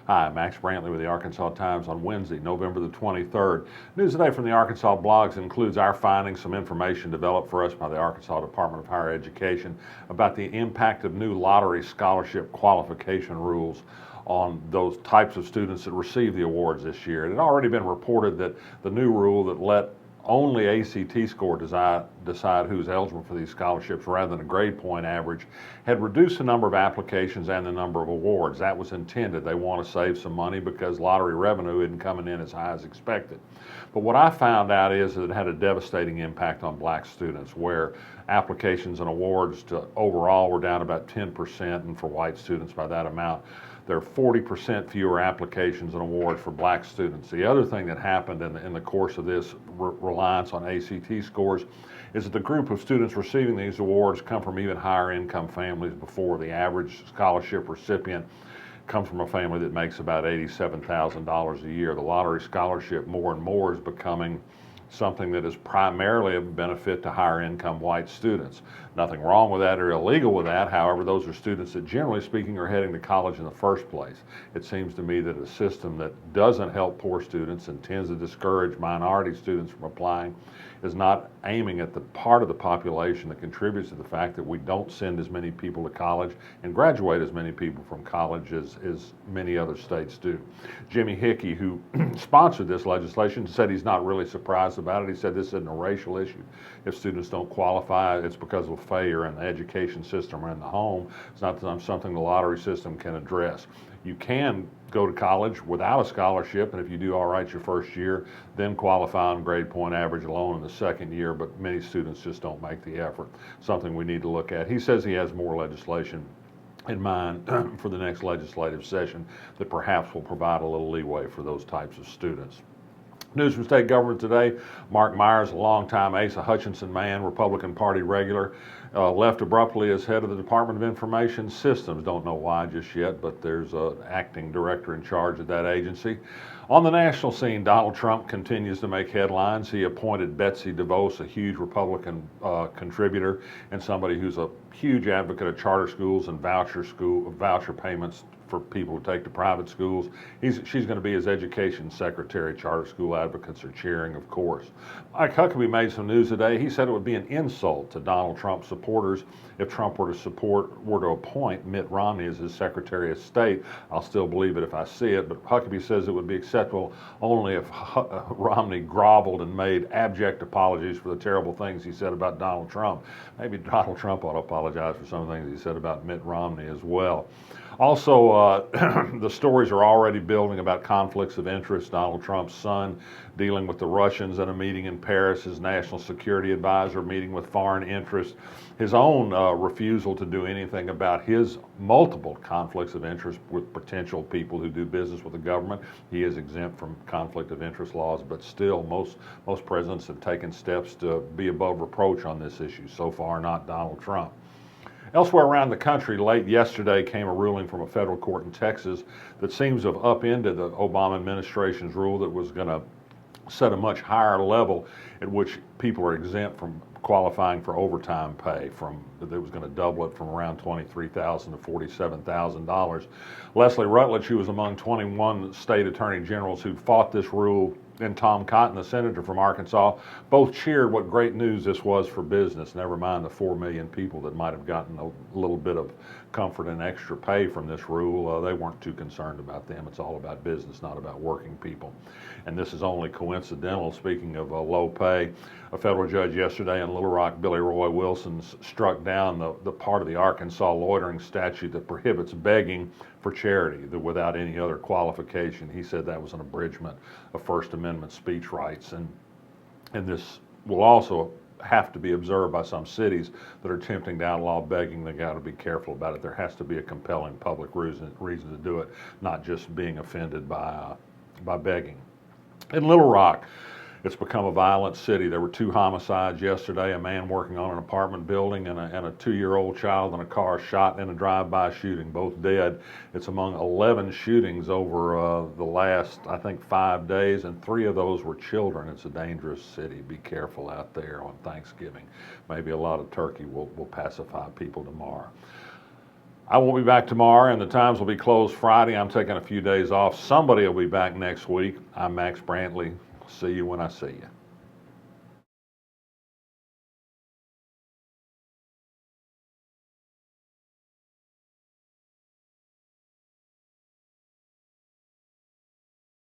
Hi, Max Brantley with the Arkansas Times on Wednesday, November the 23rd. News today from the Arkansas blogs includes our findings, some information developed for us by the Arkansas Department of Higher Education about the impact of new lottery scholarship qualification rules on those types of students that receive the awards this year. It had already been reported that the new rule that let only ACT score decide who's eligible for these scholarships rather than a grade point average had reduced the number of applications and the number of awards. That was intended. They want to save some money because lottery revenue isn't coming in as high as expected. But what I found out is that it had a devastating impact on black students, where applications and awards to overall were down about 10%, and for white students by that amount. There are 40% fewer applications and awards for black students. The other thing that happened in the course of this reliance on ACT scores is that the group of students receiving these awards come from even higher income families before. The average scholarship recipient comes from a family that makes about $87,000 a year. The lottery scholarship more and more is becoming something that is primarily of benefit to higher income white students. Nothing wrong with that or illegal with that. However, those are students that generally speaking are heading to college in the first place. It seems to me that a system that doesn't help poor students and tends to discourage minority students from applying is not aiming at the part of the population that contributes to the fact that we don't send as many people to college and graduate as many people from college as many other states do. Jimmy Hickey, who sponsored this legislation, said he's not really surprised about it. He said this isn't a racial issue. If students don't qualify, it's because of failure in the education system or in the home. It's not something the lottery system can address. You can go to college without a scholarship, and if you do all right your first year, then qualify on grade point average alone in the second year, but many students just don't make the effort. Something we need to look at. He says he has more legislation in mind for the next legislative session that perhaps will provide a little leeway for those types of students. News from state government today. Mark Myers, a longtime Asa Hutchinson man, Republican Party regular, left abruptly as head of the Department of Information Systems. Don't know why just yet, but there's an acting director in charge of that agency. On the national scene, Donald Trump continues to make headlines. He appointed Betsy DeVos, a huge Republican contributor and somebody who's a huge advocate of charter schools and voucher payments for people who take to private schools. She's going to be his education secretary. Charter school advocates are cheering, of course. Mike Huckabee made some news today. He said it would be an insult to Donald Trump supporters if Trump were to appoint Mitt Romney as his Secretary of State. I'll still believe it if I see it, but Huckabee says it would be acceptable only if Romney groveled and made abject apologies for the terrible things he said about Donald Trump. Maybe Donald Trump ought to apologize for some of the things he said about Mitt Romney as well. Also, the stories are already building about conflicts of interest. Donald Trump's son dealing with the Russians at a meeting in Paris, his national security advisor meeting with foreign interests, his own refusal to do anything about his multiple conflicts of interest with potential people who do business with the government. He is exempt from conflict of interest laws, but still most presidents have taken steps to be above reproach on this issue. So far, not Donald Trump. Elsewhere around the country, late yesterday came a ruling from a federal court in Texas that seems to have upended the Obama administration's rule that was going to set a much higher level at which people are exempt from qualifying for overtime pay. That was going to double it from around $23,000 to $47,000. Leslie Rutledge, who was among 21 state attorney generals who fought this rule, and Tom Cotton, the senator from Arkansas, both cheered what great news this was for business, never mind the 4 million people that might have gotten a little bit of comfort and extra pay from this rule. They weren't too concerned about them. It's all about business, not about working people. And this is only coincidental. Speaking of low pay, a federal judge yesterday in Little Rock, Billy Roy Wilson, struck down the part of the Arkansas loitering statute that prohibits begging for charity without any other qualification. He said that was an abridgment of First Amendment speech rights, and this will also have to be observed by some cities that are attempting to outlaw begging. They got to be careful about it. There has to be a compelling public reason to do it, not just being offended by begging. In Little Rock, it's become a violent city. There were 2 homicides yesterday, a man working on an apartment building and a 2-year-old child in a car shot in a drive-by shooting, both dead. It's among 11 shootings over the last, I think, 5 days, and 3 of those were children. It's a dangerous city. Be careful out there on Thanksgiving. Maybe a lot of turkey will pacify people tomorrow. I won't be back tomorrow, and the Times will be closed Friday. I'm taking a few days off. Somebody will be back next week. I'm Max Brantley. See you when I see you.